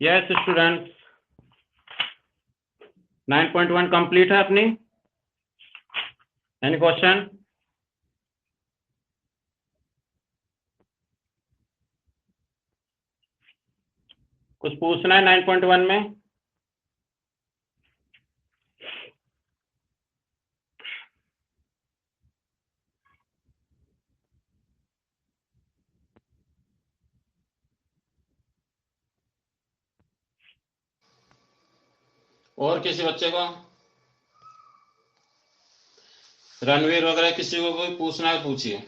Yes students, 9.1 complete है अपनी। Any question? कुछ पूछना है 9.1 में? और किसी बच्चे को, रणवीर वगैरह किसी को कोई पूछना है पूछिए।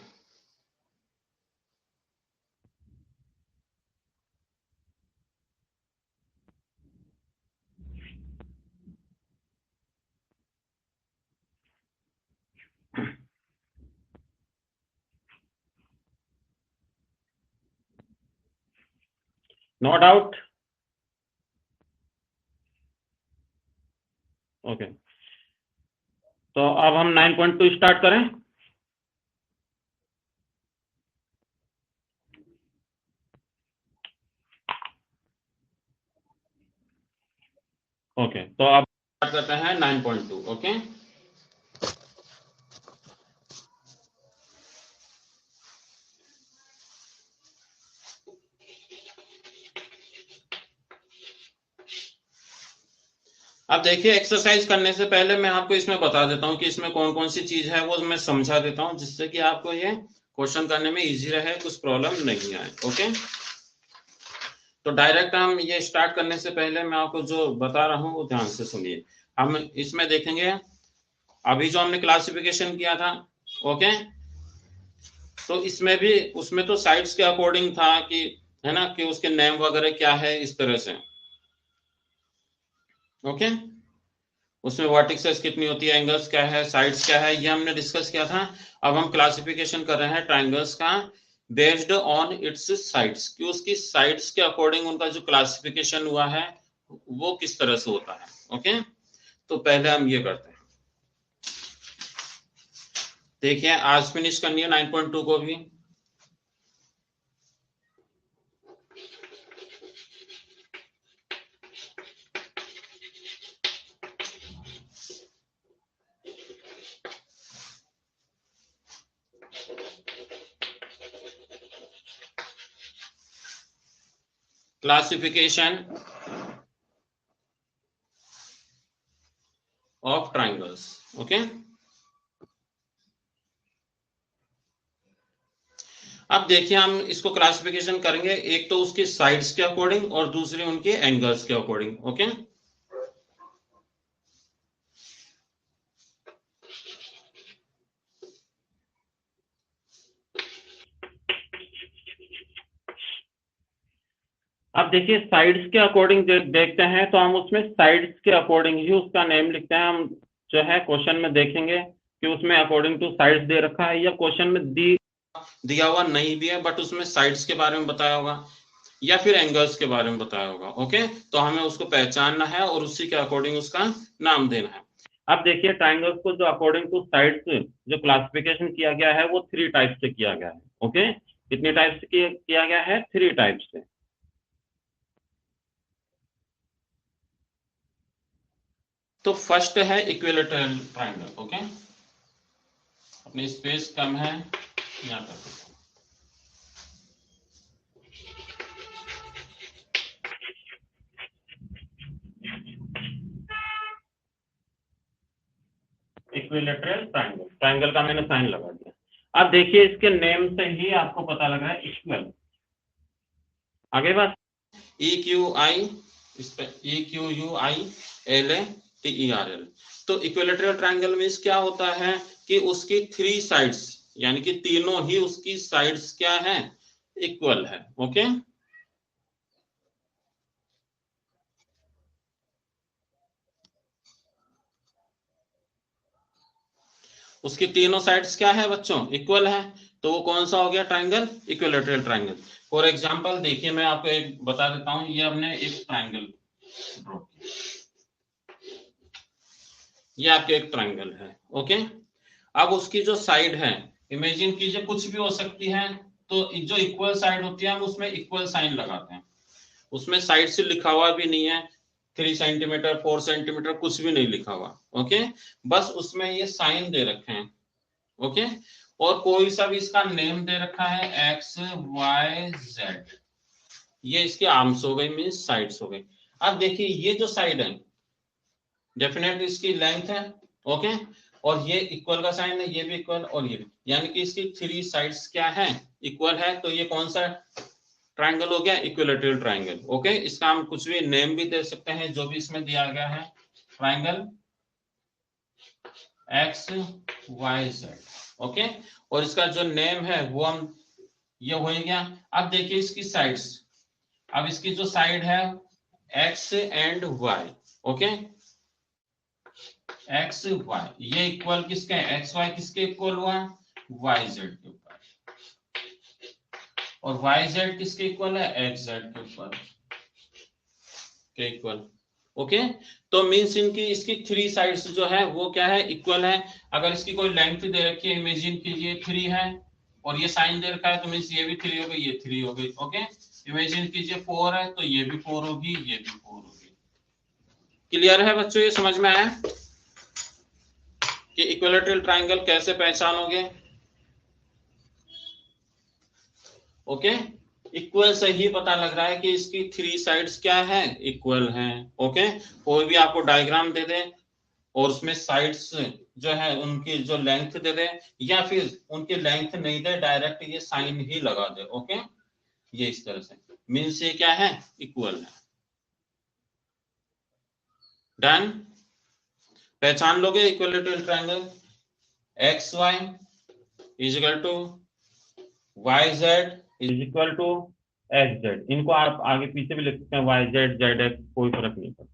No doubt. ओके, तो अब हम 9.2 स्टार्ट करें। ओके, तो अब स्टार्ट करते हैं 9.2। ओके, अब देखिए, एक्सरसाइज करने से पहले मैं आपको इसमें बता देता हूं कि इसमें कौन कौन सी चीज है, वो मैं समझा देता हूं, जिससे कि आपको ये क्वेश्चन करने में इजी रहे, कुछ प्रॉब्लम नहीं आए। ओके, तो डायरेक्ट हम ये स्टार्ट करने से पहले मैं आपको जो बता रहा हूँ वो ध्यान से सुनिए। हम इसमें देखेंगे अभी जो हमने क्लासिफिकेशन किया था। ओके, तो इसमें भी, उसमें तो साइड्स के अकॉर्डिंग था कि, है ना, कि उसके नेम वगैरह क्या है, इस तरह से। ओके, उसमें वर्टिसेस कितनी होती है, एंगल्स क्या है, साइड्स क्या है, ये हमने डिस्कस किया था। अब हम क्लासिफिकेशन कर रहे हैं ट्राइंगल्स का बेस्ड ऑन इट्स साइड्स, कि उसकी साइड्स के अकॉर्डिंग उनका जो क्लासिफिकेशन हुआ है वो किस तरह से होता है। ओके, तो पहले हम ये करते हैं। देखिए, आज फिनिश करनी है 9.2 को भी। Classification of triangles. ओके, अब देखिए, हम इसको क्लासिफिकेशन करेंगे, एक तो उसकी साइड्स के अकॉर्डिंग और दूसरी उनके एंगल्स के अकॉर्डिंग। ओके, अब देखिए, साइड्स के अकॉर्डिंग देखते हैं, तो हम उसमें साइड्स के अकॉर्डिंग ही उसका नेम लिखते हैं। हम जो है क्वेश्चन में देखेंगे कि उसमें अकॉर्डिंग टू साइड्स दे रखा है, या क्वेश्चन में दिया हुआ नहीं भी है, बट उसमें साइड्स के बारे में बताया होगा या फिर एंगल्स के बारे में बताया होगा। ओके, तो हमें उसको पहचानना है और उसी के अकॉर्डिंग उसका नाम देना है। अब देखिए, ट्राइंगल्स को जो अकॉर्डिंग टू साइड्स जो क्लासिफिकेशन किया गया है वो 3 टाइप से किया गया है। ओके, कितने टाइप से किया गया है? 3 टाइप से। तो फर्स्ट है इक्विलेटरल ट्राइंगल। ओके, अपनी स्पेस कम है, यहाँ पर इक्विलेटरल ट्राइंगल, ट्राइंगल का मैंने साइन लगा दिया। अब देखिए, इसके नेम से ही आपको पता लगा है इक्वल। आगे बस EQUILATERL। तो इक्विलेटरल ट्राइंगल में क्या होता है कि उसकी 3 साइड्स, यानी कि तीनों ही उसकी साइड्स क्या है? इक्वल है। ओके, उसकी तीनों साइड्स क्या है बच्चों? इक्वल है। तो वो कौन सा हो गया triangle? Equilateral triangle. For example देखिए, मैं आपको एक बता देता हूं, ये हमने एक ट्राइंगल ड्रॉ किया, ये आपके एक ट्राइंगल है। ओके, अब उसकी जो साइड है, इमेजिन कीजिए कुछ भी हो सकती है, तो जो इक्वल साइड होती है हम उसमें इक्वल साइन लगाते हैं। उसमें साइड से लिखा हुआ भी नहीं है, 3 सेंटीमीटर 4 सेंटीमीटर कुछ भी नहीं लिखा हुआ। ओके, बस उसमें ये साइन दे रखे हैं। ओके, और कोई सा भी इसका नेम दे रखा है एक्स वाई जेड, ये इसके आर्म्स हो गई, मीन साइड्स हो गई। अब देखिए ये जो साइड है डेफिनेटली इसकी लेंथ है। ओके, और ये इक्वल का साइन है, ये भी इक्वल और ये भी, यानी कि इसकी 3 साइड्स क्या है, इक्वल है। तो ये कौन सा ट्राइंगल हो गया, इक्विलैटरल ट्राइंगल। ओके, इसका हम कुछ भी नेम भी दे सकते हैं, जो भी इसमें दिया गया है, triangle x y z. Okay, और इसका जो नेम है वो हम, ये हो गया। अब देखिए इसकी साइड्स, अब इसकी जो साइड है x and y, okay, x y ये इक्वल किसके, एक्स वाई किसके इक्वल हुआ, वाई जेड के ऊपर, और वाई जेड किसके इक्वल है, एक्स जेड के ऊपर के इक्वल। ओके, तो मीन्स इनकी इसकी 3 साइड्स जो है वो क्या है, इक्वल है। अगर इसकी कोई लेंथ दे रखी है, इमेजिन कीजिए 3 है, और ये साइन दे रखा है, तो मीन्स ये भी 3 हो गई, ये 3 हो गई। ओके, इमेजिन कीजिए 4 है, तो ये भी 4 होगी, ये भी 4 होगी। क्लियर है बच्चों, ये समझ में आया कि इक्विलैटरल ट्राइंगल कैसे पहचानोगे। ओके, इक्वल से ही पता लग रहा है कि इसकी 3 साइड्स क्या है, इक्वल हैं। ओके, कोई भी आपको डायग्राम दे दे और उसमें साइड्स जो है उनकी जो लेंथ दे दे, या फिर उनकी लेंथ नहीं दे, डायरेक्ट ये साइन ही लगा दे। ओके, ये इस तरह से मीन्स ये क्या है, इक्वल है। डन, पहचान लोगे equilateral triangle x y is equal to y z is equal to x z. इनको आप आगे पीछे भी लिख सकते हैं, वाई जेड जेड एक्स, कोई फर्क नहीं पड़ता।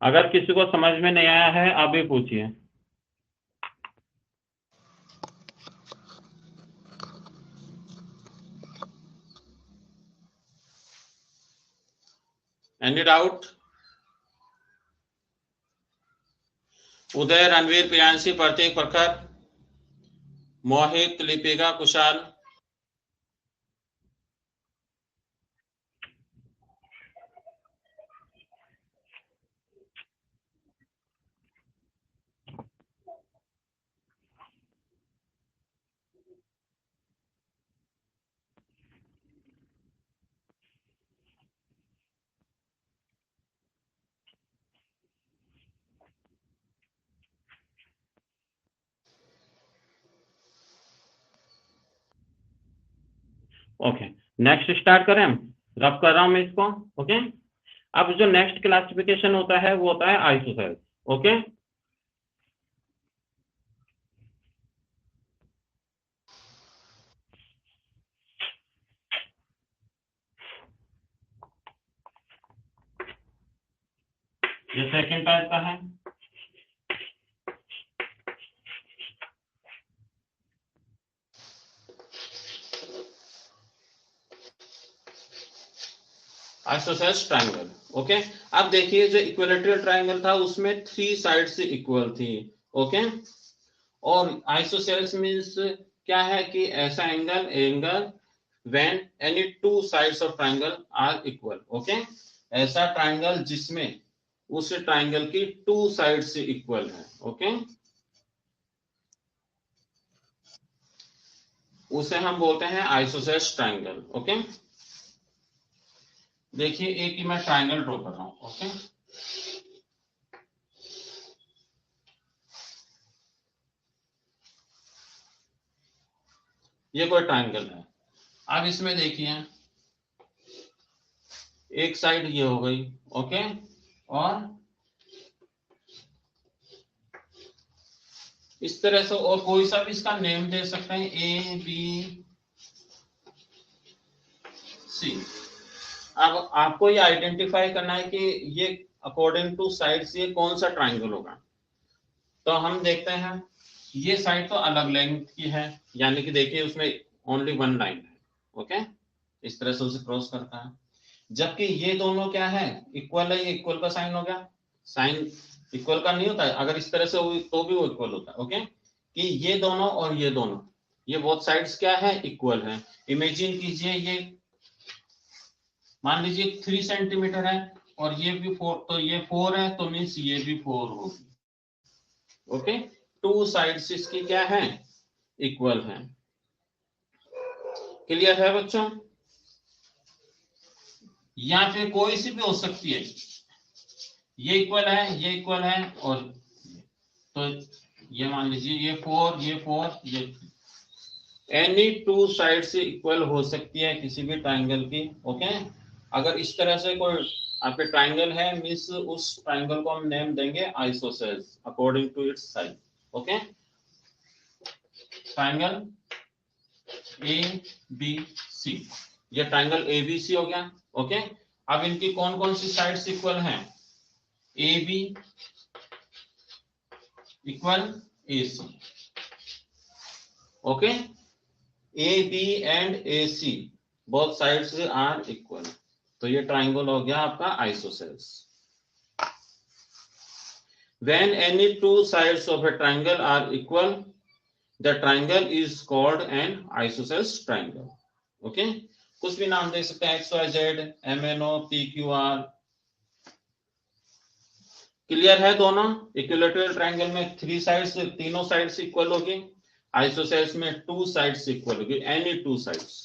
अगर किसी को समझ में नहीं आया है अभी पूछिए। Any doubt? Uday, Ranveer, Priyanshi, Prateek, Prakhar, Mohit, Lipika, Kushal. Okay, next start करें, रफ कर रहा हूं मैं इसको। ओके, अब जो नेक्स्ट क्लासिफिकेशन होता है वो होता है आइसोसेल्स। ओके, ये सेकंड टाइप का है। Isosceles triangle. ओके, अब देखिए जो इक्विलैटरल ट्रायंगल था उसमें 3 साइड्स इक्वल थी। ओके, और आइसोसेल्स मींस क्या है कि ऐसा angle when any 2 sides of triangle are equal. Okay, ऐसा ट्रायंगल जिसमें उस ट्रायंगल की 2 साइड्स इक्वल है। ओके, उसे हम बोलते हैं आइसोसेल्स ट्रायंगल। ओके, देखिए एक ही मैं ट्रायंगल ड्रॉ कर रहा हूं। ओके, ये कोई ट्रायंगल है। अब इसमें देखिए एक साइड ये हो गई। ओके, और इस तरह से, और कोई सा भी इसका नेम दे सकते हैं, ए बी सी। अब आपको ये आइडेंटिफाई करना है कि ये अकॉर्डिंग टू साइड्स ये कौन सा ट्रायंगल होगा। तो हम देखते हैं, ये साइड तो अलग लेंथ की है, यानी कि देखिए उसमें ओनली 1 लाइन है। ओके, इस तरह से उसे क्रॉस करता है। जबकि ये दोनों क्या है, इक्वल है, ये इक्वल का साइन हो गया। साइन इक्वल का नहीं होता है, अगर इस तरह से हो तो भी वो इक्वल होता है। ओके, कि ये दोनों और ये दोनों, ये बोथ साइड्स क्या है, इक्वल है। इमेजिन कीजिए ये मान लीजिए 3 सेंटीमीटर है और ये भी 4, तो ये 4 है तो मीन्स ये भी 4 होगी। ओके, टू साइड्स इसकी क्या है, इक्वल है। क्लियर है बच्चों? या फिर कोई सी भी हो सकती है, ये इक्वल है, ये इक्वल है, और तो ये मान लीजिए ये 4, ये 4, ये एनी टू साइड से इक्वल हो सकती है किसी भी ट्राइंगल की। ओके, अगर इस तरह से कोई आपके ट्राइंगल है मीन्स उस ट्राइंगल को हम नेम देंगे isosceles according to its size. Okay, triangle a b c, ये ट्राइंगल ए बी सी हो गया। ओके, अब इनकी कौन कौन सी साइड्स इक्वल हैं, a b equal a c. Okay, a b and a c both sides are equal, तो ये ट्राइंगल हो गया आपका isosceles. When any two sides of a triangle are equal, the triangle is called an isosceles triangle. Okay, कुछ भी नाम दे सकते हैं, XYZ, MNO, PQR। क्लियर है दोनों? इक्विलैटरल ट्रायंगल में 3 साइड्स, तीनों साइड्स इक्वल होगी, आइसोसेल्स में 2 साइड्स इक्वल होगी, एनी 2 साइड्स।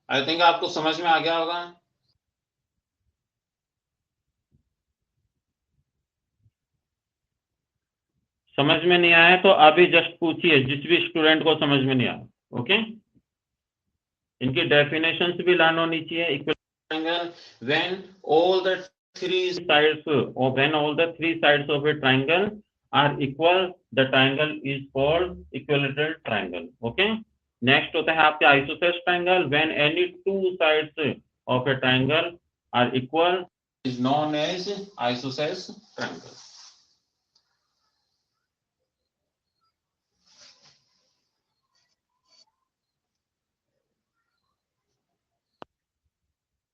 आई थिंक आपको समझ में आ गया होगा। समझ में नहीं आया तो अभी जस्ट पूछिए, जिस भी स्टूडेंट को समझ में नहीं आया। ओके, इनकी डेफिनेशंस भी लर्न होनी चाहिए। Equilateral when all the 3 sides और when all the 3 sides of a triangle are equal, the triangle is called equilateral triangle. Okay, next होता है आपके isosceles triangle, when any 2 sides of a triangle are equal is known as isosceles triangle.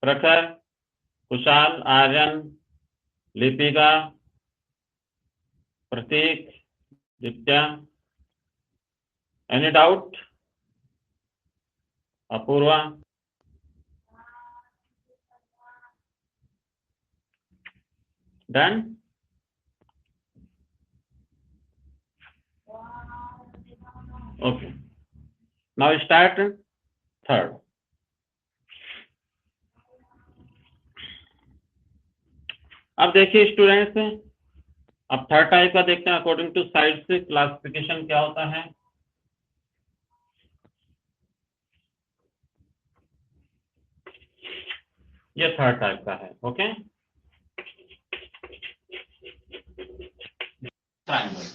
Prakhar, Kushal, Aryan, Lipika, Prateek, Ditya, any doubt? Apoorva, done? Okay, now start third. अब देखिए students, अब third type का देखते हैं, according to side से क्लासिफिकेशन क्या होता है। ये थर्ड टाइप का है। Okay, triangle.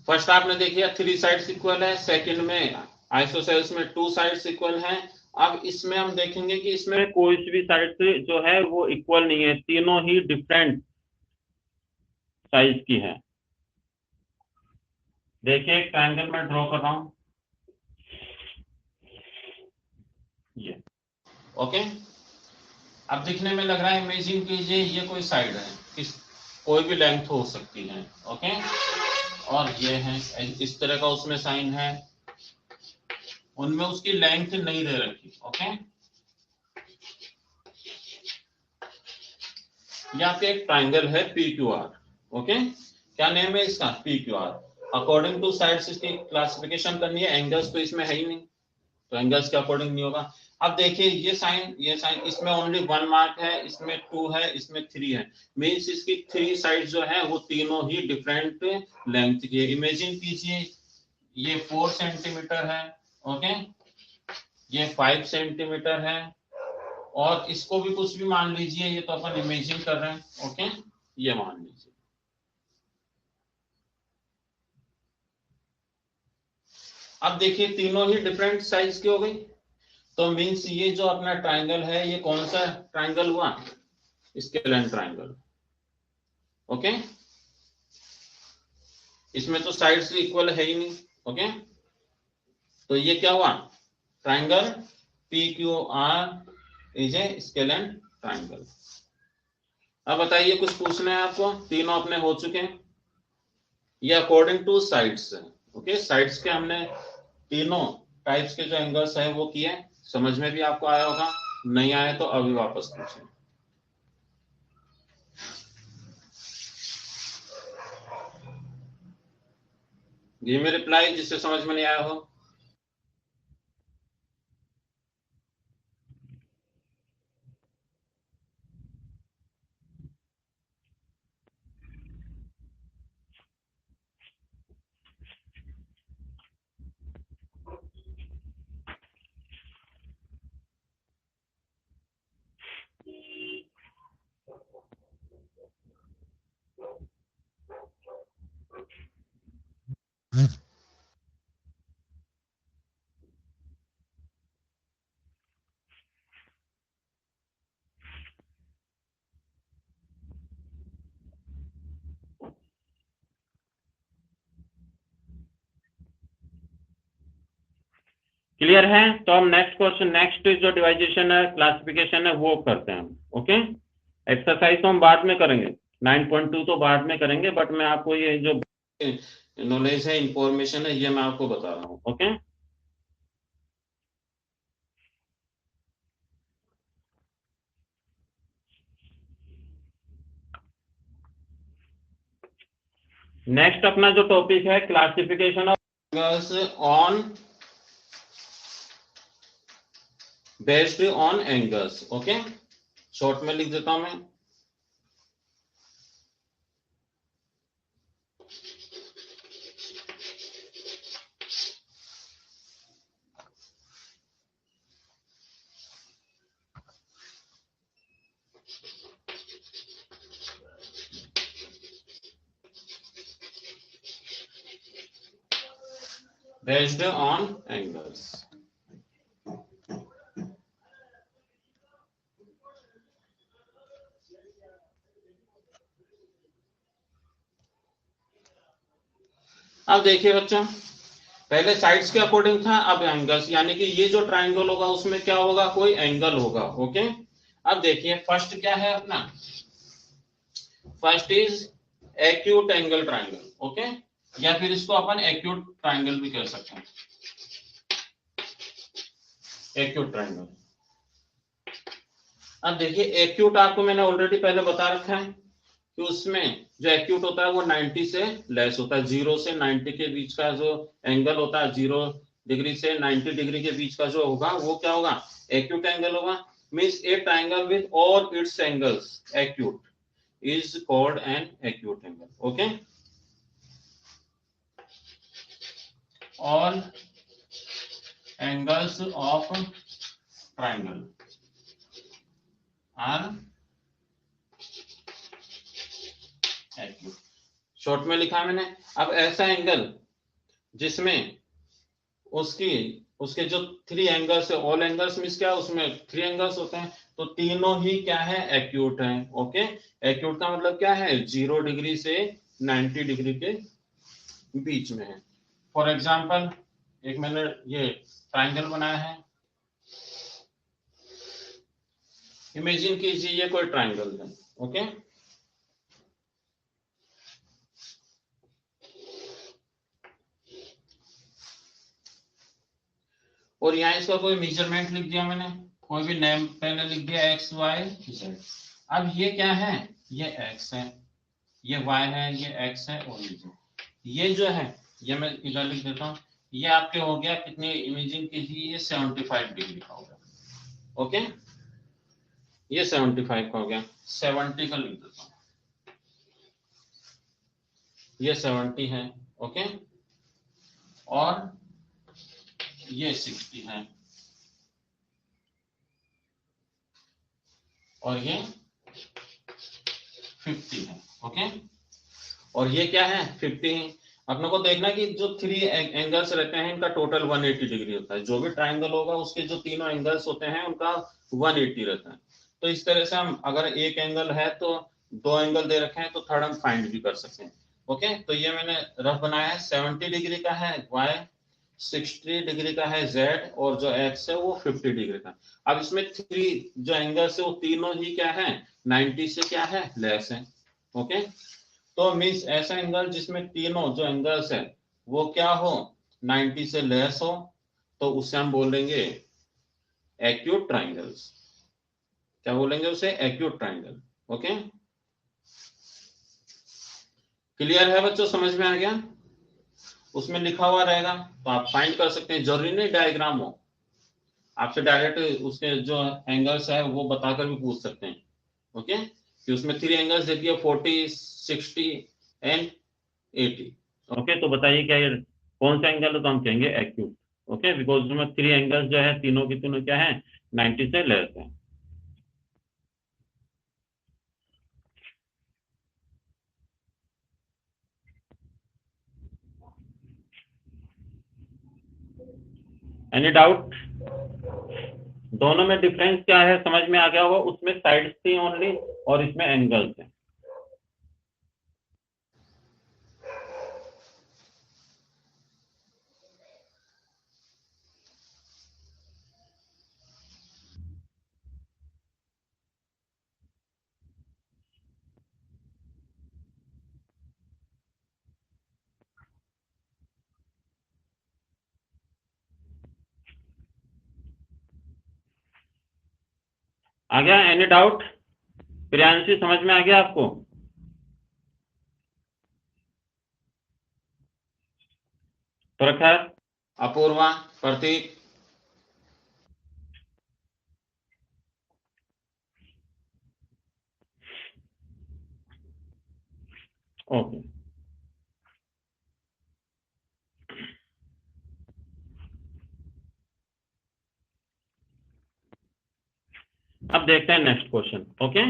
फर्स्ट आपने देखिए 3 साइड्स इक्वल है, सेकंड में आइसोसेल्स में 2 साइड्स इक्वल हैं। अब इसमें हम देखेंगे कि इसमें कोई भी साइड जो है वो इक्वल नहीं है, तीनों ही डिफरेंट साइज की है। देखिए एक ट्रायंगल में ड्रॉ कर रहा हूं, ये। ओके, अब दिखने में लग रहा है, इमेजिन कीजिए ये कोई साइड है, कोई भी लेंथ हो सकती है। ओके, और ये है इस तरह का उसमें साइन है, उनमें उसकी लेंथ नहीं दे रखी। ओके, यहाँ पे एक ट्राइंगल है PQR। ओके, क्या नेम है इसका, PQR। अकॉर्डिंग टू साइड्स इसकी क्लासिफिकेशन करनी है, एंगल्स तो इसमें है ही नहीं, तो एंगल्स के अकॉर्डिंग नहीं होगा। अब देखिए ये साइन, इसमें ओनली 1 मार्क है, इसमें 2 है, इसमें 3 है, मीन्स इसकी 3 साइड जो है वो तीनों ही डिफरेंट लेंथ की है। इमेजिन कीजिए ये 4 सेंटीमीटर है, ओके, ये 5 सेंटीमीटर है, और इसको भी कुछ भी मान लीजिए, ये तो अपन इमेजिन कर रहे हैं। ओके, ये मान लीजिए। अब देखिए तीनों ही डिफरेंट साइज की हो गई, तो मीन्स ये जो अपना ट्रायंगल है ये कौन सा ट्रायंगल हुआ, स्केलेन ट्रायंगल। ओके, इसमें तो साइड्स इक्वल है ही नहीं। ओके, तो ये क्या हुआ, triangle PQR is a scalene triangle. अब बताइए कुछ पूछना है आपको, तीनों अपने हो चुके हैं। ये अकॉर्डिंग टू साइड्स है। ओके, साइड्स के हमने तीनों टाइप्स के जो एंगल्स है वो किए। समझ में भी आपको आया होगा, नहीं आया तो अभी वापस पूछें। गिव मी रिप्लाई जिससे समझ में नहीं आया हो। क्लियर है? तो हम नेक्स्ट क्वेश्चन, नेक्स्ट जो डिवाइजेशन है, क्लासिफिकेशन है, वो करते हैं हम। ओके, एक्सरसाइज तो हम बाद में करेंगे, 9.2 तो बाद में करेंगे, बट मैं आपको ये जो नॉलेज है, इंफॉर्मेशन है, ये मैं आपको बता रहा हूँ। ओके, नेक्स्ट अपना जो टॉपिक है, classification of angles on based on angles. Okay, short में लिख देता हूं मैं। Based on angles. अब देखिए बच्चों, पहले साइड्स के अकॉर्डिंग था, अब एंगल्स, यानी कि ये जो ट्राइंगल होगा उसमें क्या होगा, कोई एंगल होगा। ओके, अब देखिए फर्स्ट क्या है अपना, first is acute angle triangle. Okay, या फिर इसको अपन एक्यूट ट्राइंगल भी कह सकते हैं, एक्यूट ट्राइंगल। अब देखिए एक्यूट आपको मैंने ऑलरेडी पहले बता रखा है कि उसमें जो एक्यूट होता है वो 90 से लेस होता है, 0 से 90 के बीच का जो एंगल होता है, 0 डिग्री से 90 डिग्री के बीच का जो होगा वो क्या होगा, एक्यूट एंगल होगा। Means A triangle with all it's angles acute is called an acute angle. Okay, all angles of triangle are acute. Short में लिखा मैंने। अब ऐसा एंगल जिसमें उसकी उसके जो 3 एंगल्स है, ऑल एंगल्स मींस क्या, उसमें 3 एंगल्स होते हैं, तो तीनों ही क्या है, एक्यूट है। ओके, एक्यूट का मतलब क्या है, 0 डिग्री से 90 डिग्री के बीच में है। फॉर एग्जाम्पल, एक मैंने ये ट्राइंगल बनाया है, इमेजिन कीजिए ये कोई ट्राइंगल है। ओके, और यहाँ इसका कोई मेजरमेंट लिख दिया मैंने, कोई भी नेम पहले लिख दिया, एक्स वाई जेड। अब ये क्या है, ये एक्स है, ये वाई है, ये एक्स है, और ये जो है, ये मैं इधर लिख देता हूँ, ये आपके हो गया कितने, इमेजिन कीजिए ये 75 डिग्री का हो गया। ओके, ये 75 का हो गया, 70 का लिख देता हूँ, ये 70 है। ओके, और ये 60 है, और ये 50 है। ओके, और ये क्या है, 50। अपने को देखना कि जो 3 एंगल्स रहते हैं इनका टोटल 180 डिग्री होता है। जो भी ट्राइंगल होगा उसके जो तीनों एंगल्स होते हैं उनका 180 रहता है। तो इस तरह से हम अगर एक एंगल है तो 2 एंगल दे रखे हैं तो थर्ड हम फाइंड भी कर सकते हैं। ओके, तो ये मैंने रफ बनाया है, 70 डिग्री का है वाई, 60 डिग्री का है जेड, और जो एक्स है वो 50 डिग्री का। अब इसमें 3 जो एंगल्स है वो तीनों ही क्या है, 90 से क्या है, लेस है। ओके, तो मीन्स ऐसा एंगल जिसमें तीनों जो एंगल्स है वो क्या हो, 90 से लेस हो, तो उससे हम बोलेंगे एक्यूट ट्राइंगल्स। क्या बोलेंगे उसे, एक्यूट ट्राइंगल। ओके, क्लियर है बच्चों, समझ में आ गया? उसमें लिखा हुआ रहेगा तो आप फाइंड कर सकते हैं, जरूरी नहीं डायग्राम हो, आपसे डायरेक्ट उसके जो एंगल्स है वो बताकर भी पूछ सकते हैं। ओके, कि उसमें 3 एंगल्स दे दिए, 40, 60 एंड 80। ओके, तो बताइए क्या ये कौन सा एंगल है, तो हम कहेंगे एक्यूट। ओके, बिकॉज उसमें 3 एंगल्स जो है तीनों की तीनों क्या है, 90 से लेस है। Any doubt? दोनों में डिफरेंस क्या है समझ में आ गया होगा, उसमें साइड्स थी ओनली और इसमें एंगल्स है। आ गया? Any doubt? प्रियांशी समझ में आ गया आपको? प्रखर, अपूर्वा, प्रतीक? ओके, अब देखते हैं नेक्स्ट क्वेश्चन। ओके,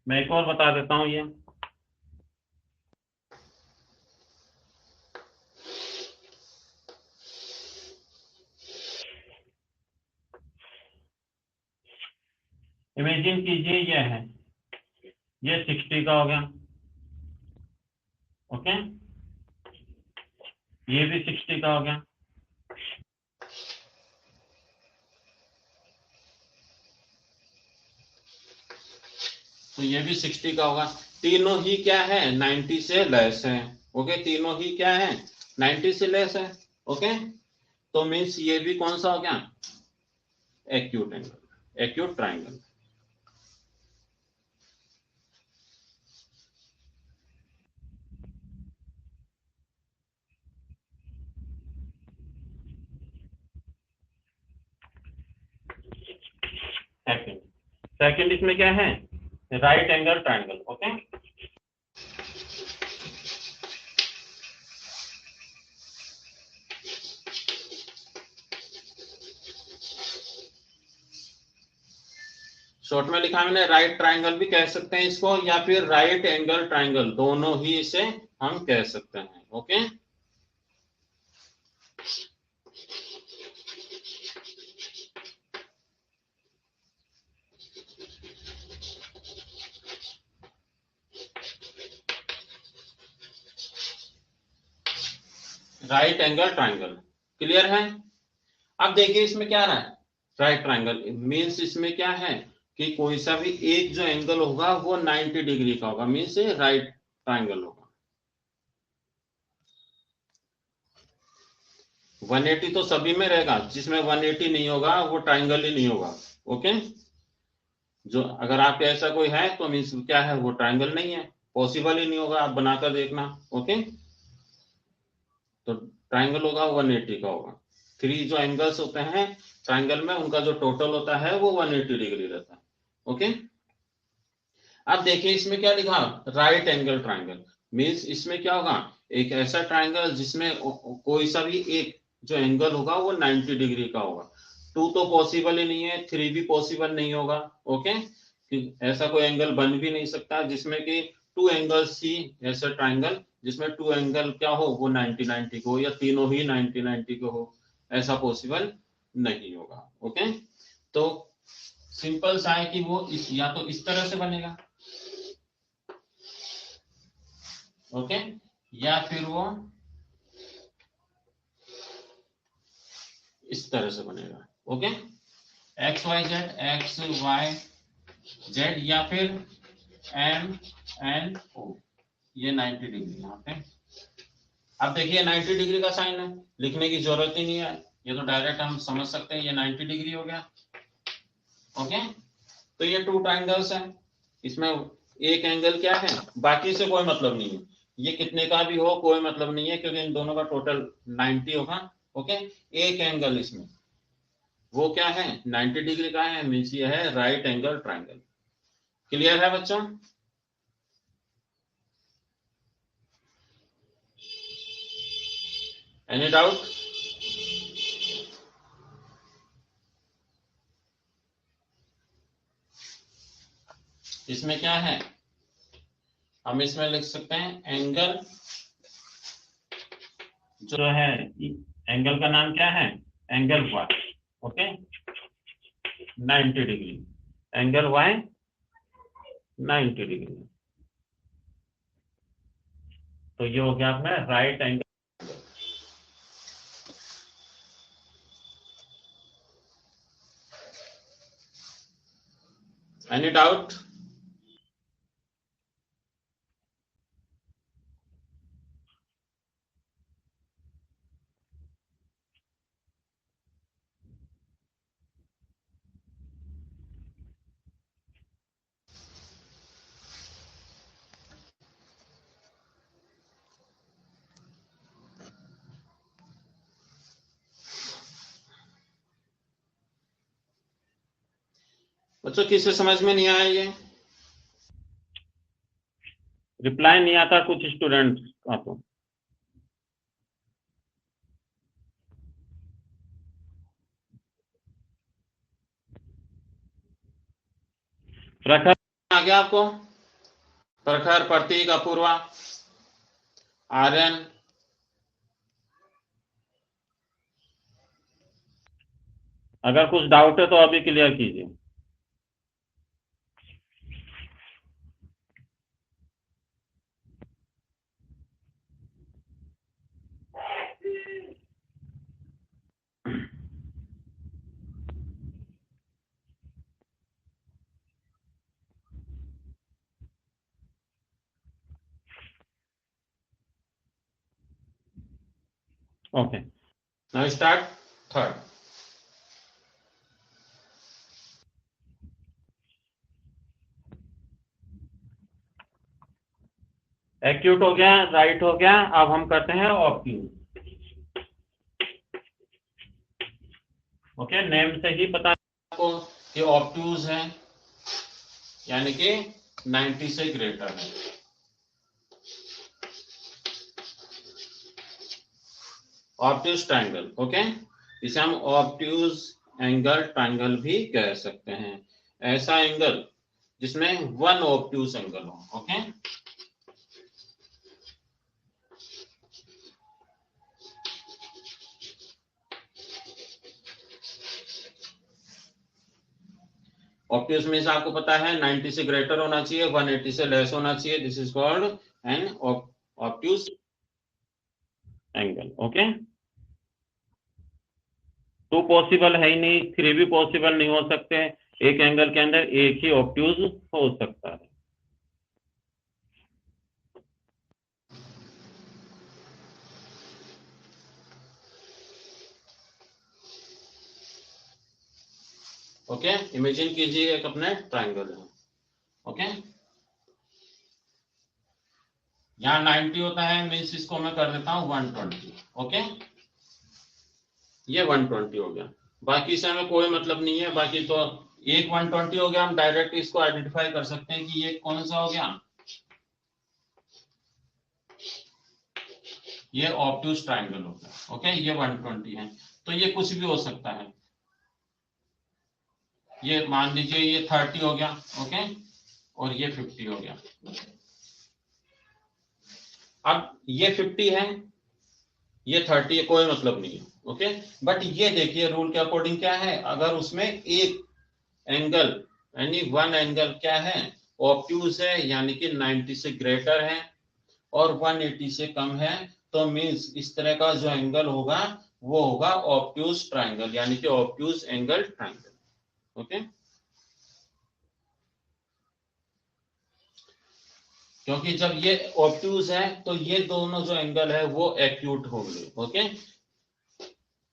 मैं एक और बता देता हूं ये। इमेजिन कीजिए ये है, ये 60 का हो गया। ओके, ये भी 60 का हो गया। तो ये भी 60 का होगा। तीनों ही क्या है, 90 से लेस है। ओके, तीनों ही क्या है, 90 से लेस है। ओके, तो मीन्स ये भी कौन सा हो गया, acute angle, acute triangle. Second, second इसमें क्या है, right angle triangle. Okay, short में लिखा मैंने, राइट ट्राइंगल भी कह सकते हैं इसको, या फिर राइट एंगल ट्राइंगल, दोनों ही इसे हम कह सकते हैं। Okay, right angle triangle, clear है? अब देखिए इसमें क्या रहा है, राइट ट्राइंगल मीन्स इसमें क्या है कि कोई सा भी एक जो एंगल होगा वो 90 डिग्री का होगा, मीन्स राइट ट्राइंगल होगा। 180 तो सभी में रहेगा, जिसमें 180 नहीं होगा वो ट्राइंगल ही नहीं होगा। ओके, जो अगर आपके ऐसा कोई है तो मीन्स क्या है, वो ट्राइंगल नहीं है, पॉसिबल ही नहीं होगा, आप बनाकर देखना। ओके, तो ट्राइंगल होगा 180 का होगा। 3 जो एंगल्स होते हैं ट्राइंगल में, उनका जो टोटल होता है वो 180 डिग्री रहता है। ओके, अब देखिए इसमें क्या लिखा, राइट एंगल ट्राइंगल, मीन्स इसमें क्या होगा, एक ऐसा ट्राइंगल जिसमें कोई सा भी एक जो एंगल होगा वो 90 डिग्री का होगा। 2 तो पॉसिबल ही नहीं है, 3 भी पॉसिबल नहीं होगा। ओके, ऐसा कोई एंगल बन भी नहीं सकता जिसमें कि 2 एंगल सी, ऐसा ट्राइंगल जिसमें 2 एंगल क्या हो वो 90 90 को हो, या तीनों ही 90 90 को हो, ऐसा पॉसिबल नहीं होगा। ओके, तो सिंपल सा है कि वो या तो इस तरह से बनेगा, ओके, या फिर वो इस तरह से बनेगा। Okay, x y z, x y z, या फिर एम एन ओ, ये 90 डिग्री यहाँ पे। अब देखिए 90 डिग्री का साइन है, लिखने की जरूरत ही नहीं है, ये तो डायरेक्ट हम समझ सकते हैं, ये 90 डिग्री हो गया। ओके, तो ये टू ट्राइंगल्स हैं, इसमें एक एंगल क्या है, बाकी से कोई मतलब नहीं है, ये कितने का भी हो कोई मतलब नहीं है, क्योंकि इन दोनों का टोटल 90 होगा। ओके, एक एंगल इसमें वो क्या है 90 डिग्री का है, मीन्स ये है राइट एंगल ट्राइंगल। क्लियर है बच्चों? Any doubt? इसमें क्या है, हम इसमें लिख सकते हैं एंगल जो है, एंगल का नाम क्या है, angle y. Okay, 90 degree, angle y 90 degree, तो ये हो गया अपना राइट एंगल। Any doubt? बच्चों किसे समझ में नहीं आया, ये रिप्लाई नहीं आता कुछ स्टूडेंट्स का, तो प्रखर आ गया आपको, प्रखर, प्रतीक, अपूर्वा, आर्यन, अगर कुछ डाउट है तो अभी क्लियर कीजिए। Okay, now start third. Acute हो गया, राइट हो गया, अब हम करते हैं ऑब्ट्यूज। ओके, नेम से ही पता आपको कि ऑब्ट्यूज है, यानी कि 90 से ग्रेटर है। ऑब्ट्यूज ट्रायंगल, ओके, इसे हम ऑब्ट्यूज एंगल ट्रायंगल भी कह सकते हैं, ऐसा एंगल जिसमें वन ऑब्ट्यूज एंगल हो। ओके, ऑब्ट्यूज मीन्स आपको पता है 90 से ग्रेटर होना चाहिए, 180 से लेस होना चाहिए, this is called an obtuse angle. Okay, two possible है ही नहीं, थ्री भी पॉसिबल नहीं हो सकते, एक एंगल के अंदर एक ही ऑब्ट्यूज हो सकता है। ओके, इमेजिन कीजिए एक अपने ट्रायंगल है। ओके, यहाँ 90 होता है, मीन्स इसको मैं कर देता हूँ 120। ओके, ये 120 हो गया, बाकी से हमें कोई मतलब नहीं है, बाकी तो एक 120 हो गया, हम डायरेक्ट इसको आइडेंटिफाई कर सकते हैं कि ये कौन सा हो गया, ये ऑब्ट्यूज ट्रायंगल हो गया। ओके, ये 120 है, तो ये कुछ भी हो सकता है, ये मान लीजिए ये 30 हो गया। ओके, और ये 50 हो गया। अब ये 50 है, ये 30 है, कोई मतलब नहीं है। ओके, बट ये देखिए रूल के अकॉर्डिंग क्या है, अगर उसमें एक एंगल यानी वन एंगल क्या है, ऑब्ट्यूज है, यानी कि 90 से ग्रेटर है और 180 से कम है, तो मीन्स इस तरह का जो एंगल होगा वो होगा ऑब्ट्यूज ट्रायंगल, यानी कि ऑब्ट्यूज एंगल ट्रायंगल। ओके, क्योंकि जब ये ऑब्ट्यूज है तो ये दोनों जो एंगल है वो एक्यूट होंगे। ओके,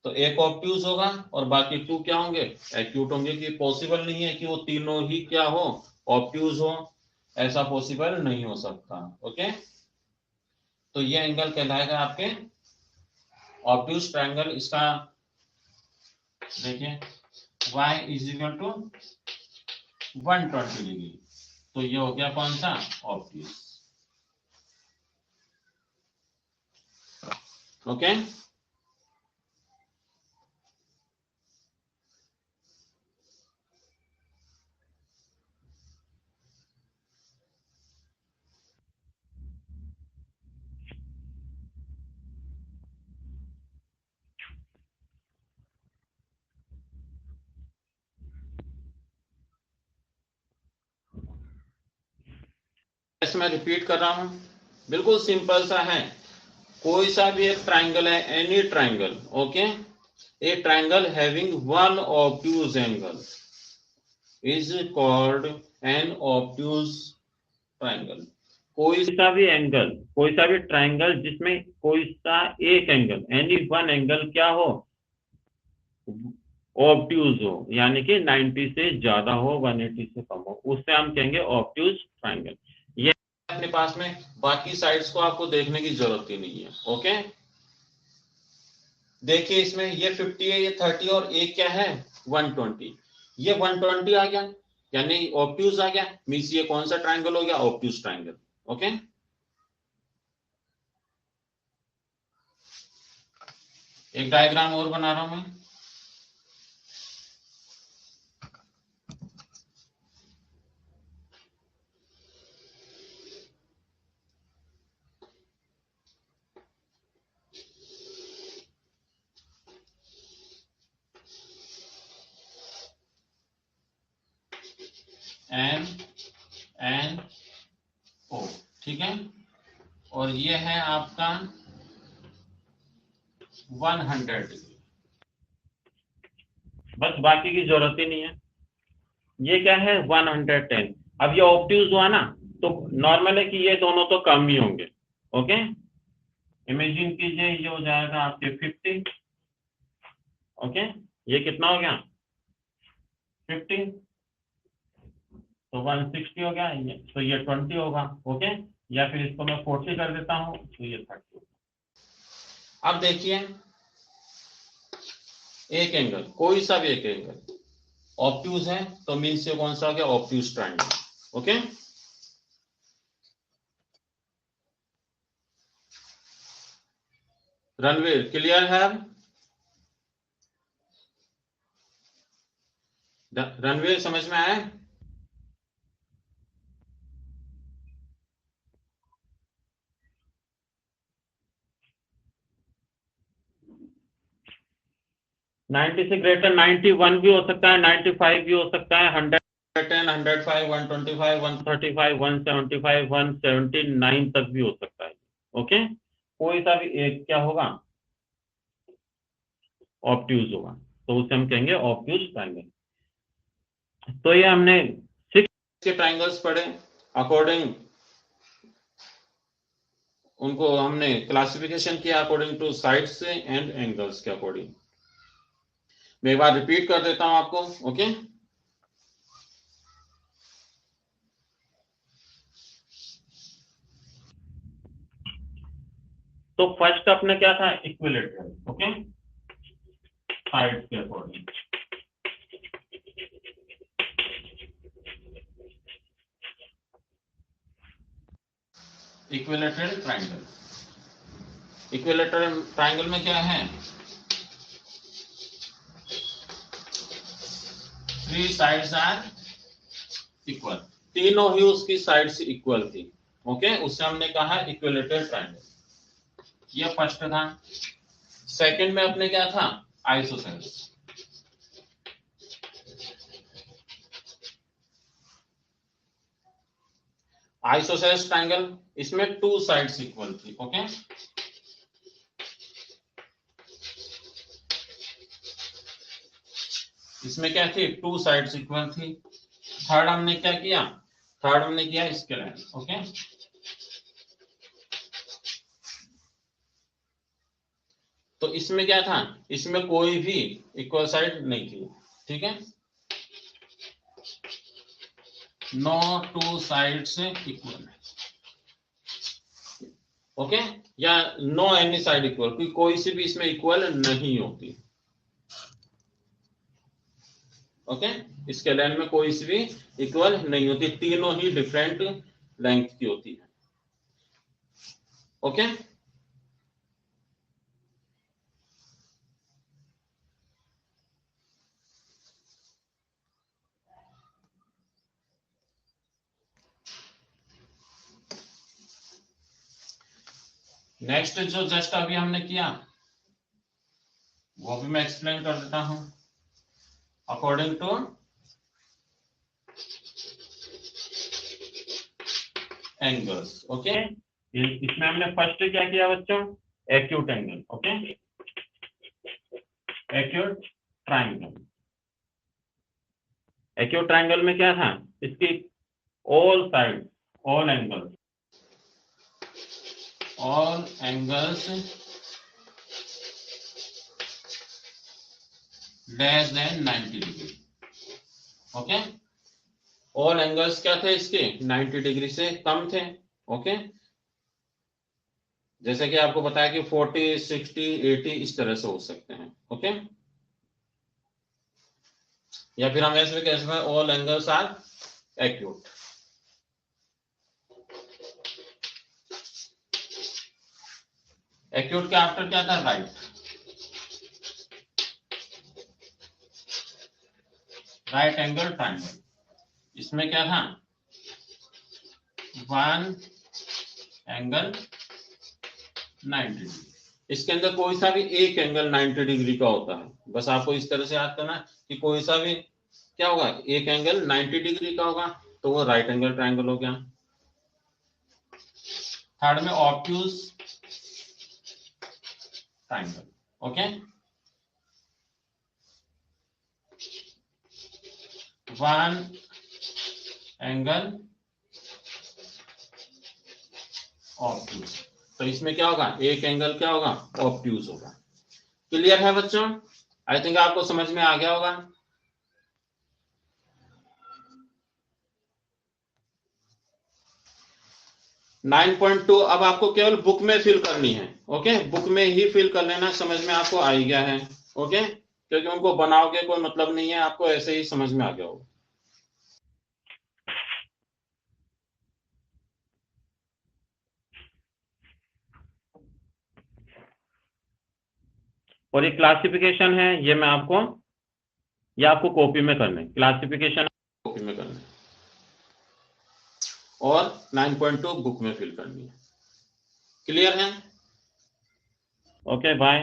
तो एक ऑब्ट्यूज होगा और बाकी टू क्या होंगे, एक्यूट होंगे। कि पॉसिबल नहीं है कि वो तीनों ही क्या हो, ऑब्ट्यूज हो, ऐसा पॉसिबल नहीं हो सकता। ओके, तो ये एंगल कहलाएगा आपके ऑब्ट्यूज ट्रायंगल। इसका देखिए y is equal to 120 degree, तो ये हो गया कौन सा, ऑब्ट्यूज। ओके, मैं रिपीट कर रहा हूं, बिल्कुल सिंपल सा है। कोई सा भी एक ट्राइंगल है, any triangle, okay, A triangle having one obtuse angle is called an obtuse triangle. कोई सा भी एंगल, कोई सा भी ट्राइंगल जिसमें कोई सा एक एंगल, एनी वन एंगल क्या हो, ऑब्ट्यूज हो, यानी कि 90 से ज्यादा हो, 180 से कम हो, उससे हम कहेंगे ऑब्ट्यूज ट्राइंगल। ये अपने पास में, बाकी साइड्स को आपको देखने की जरूरत ही नहीं है। ओके, देखिए इसमें ये 50 है, ये 30 और एक क्या है 120। ये 120 आ गया यानी ऑब्ट्यूज आ गया, मींस ये कौन सा ट्राइंगल हो गया, ऑब्ट्यूज ट्राइंगल। ओके, एक डायग्राम और बना रहा हूं मैं। एन एन ओ, ठीक है, और ये है आपका 100 डिग्री, बस बाकी की जरूरत ही नहीं है। ये क्या है 110। अब ये ऑब्ट्यूज हुआ ना, तो नॉर्मल है कि ये दोनों तो कम ही होंगे। ओके, इमेजिन कीजिए ये हो जाएगा आपके 50। ओके, ये कितना हो गया 50, तो 160 हो गया, तो ये 20 होगा। ओके, या फिर इसको मैं 40 कर देता हूं, तो ये 30 होगा। अब देखिए एक एंगल, कोई सा भी एक एंगल ऑब्ट्यूज है, तो मीन्स ये कौन सा हो गया, obtuse triangle. Okay, Ranveer clear है? रणवीर समझ में आया? नाइन्टी से ग्रेटर 91 भी हो सकता है, 95 भी हो सकता है, 110, 105, 125, 135, 175, 179 तक भी हो सकता है। ओके, कोई सा भी एक क्या होगा, ऑब्ट्यूज होगा, तो उसे हम कहेंगे ऑब्ट्यूज ट्रायंगल। तो ये हमने 6 के ट्रायंगल्स पढ़े, अकॉर्डिंग उनको हमने क्लासिफिकेशन किया according two sides and angles के अकॉर्डिंग। मैं एक बार रिपीट कर देता हूं आपको। ओके, तो फर्स्ट अपने क्या था, इक्विलेटरल। ओके, साइड्स के according. Equilateral triangle, equilateral triangle में क्या है, 3 साइड्स आर इक्वल, तीनों ही उसकी साइड्स इक्वल थी। ओके, उससे हमने कहा इक्विलेटरल ट्रायंगल। ये फर्स्ट था। सेकंड में अपने क्या था, आइसोसेलेस। आइसोसेलेस ट्रायंगल, इसमें 2 साइड्स इक्वल थी। ओके, इसमें क्या थी, 2 साइड्स इक्वल थी। थर्ड हमने क्या किया, थर्ड हमने किया स्केलर। ओके, तो इसमें क्या था, इसमें कोई भी इक्वल साइड नहीं थी, ठीक है, no two sides equal, okay, या नो एनी साइड इक्वल, कोई सी भी इसमें इक्वल नहीं होती, ओके, इसके लेंथ में कोई सी भी इक्वल नहीं होती, तीनों ही डिफरेंट लेंथ की होती है, ओके। नेक्स्ट जो जस्ट अभी हमने किया वो भी मैं एक्सप्लेन कर देता हूं, अकॉर्डिंग टू एंगल्स, ओके। इसमें हमने फर्स्ट क्या किया बच्चों, acute angle, okay, acute triangle. Acute triangle में क्या था, इसकी all side, all angles, all angles less than 90 degree, okay, all angles क्या थे इसके, 90 डिग्री से कम थे, ओके, जैसे कि आपको बताया कि 40, 60, 80 इस तरह से हो सकते हैं, ओके, या फिर हम ऐसे भी कह सकते हैं all angles are acute. Acute के आफ्टर क्या था, राइट, राइट एंगल ट्राइंगल, इसमें क्या था, वन एंगल 90 डिग्री, इसके अंदर कोई सा भी एक एंगल 90 डिग्री का होता है, बस आपको इस तरह से याद करना कि कोई सा भी क्या होगा, एक एंगल 90 डिग्री का होगा, तो वो राइट एंगल ट्राइंगल हो गया। थर्ड में obtuse triangle, okay, one angle obtuse, तो इसमें क्या होगा, एक एंगल क्या होगा, ऑब्ट्यूज होगा। क्लियर है बच्चों, आई थिंक आपको समझ में आ गया होगा। 9.2 अब आपको केवल बुक में फिल करनी है, ओके, बुक में ही फिल कर लेना, समझ में आपको आ ही गया है, ओके, क्योंकि उनको बनाओगे कोई मतलब नहीं है, आपको ऐसे ही समझ में आ गया होगा। और ये क्लासिफिकेशन है, ये मैं आपको, ये आपको कॉपी में करना है, क्लासिफिकेशन कॉपी में करना है, और 9.2 बुक में फिल करनी है। क्लियर है, ओके बाय।